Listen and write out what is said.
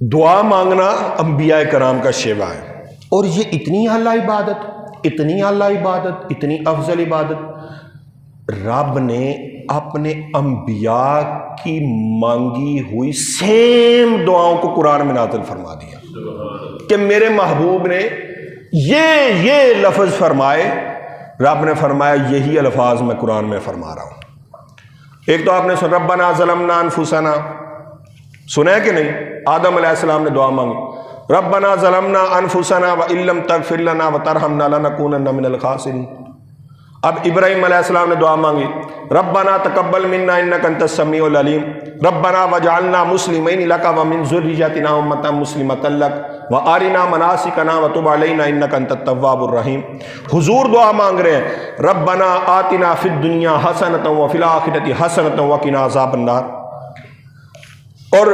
دعا مانگنا انبیاء کرام کا شیوا ہے، اور یہ اتنی اعلیٰ عبادت، اتنی اعلیٰ عبادت، اتنی افضل عبادت رب نے اپنے انبیاء کی مانگی ہوئی سیم دعاؤں کو قرآن میں نازل فرما دیا کہ میرے محبوب نے یہ لفظ فرمائے، رب نے فرمایا یہی الفاظ میں قرآن میں فرما رہا ہوں۔ ایک تو آپ نے سنا ربنا ظلمنا انفسنا، سنا ہے کہ نہیں؟ آدم علیہ السلام نے دعا مانگی ربنا ظلمنا انفسنا وان لم تغفر لنا وترحمنا لنکونن من الخاسرین۔ اب ابراہیم علیہ السلام نے دعا مانگی ربنا تقبل منا انک انت السمیع العلیم ربنا وجعلنا مسلمین لک ومن ذریتنا امۃ مسلمۃ لک وارنا مناسکنا وتب علینا انک انت التواب الرحیم۔ حضور دعا مانگ رہے ہیں ربنا آتنا فی الدنیا حسنۃ وفی الآخرۃ حسنۃ وقنا عذاب النار، اور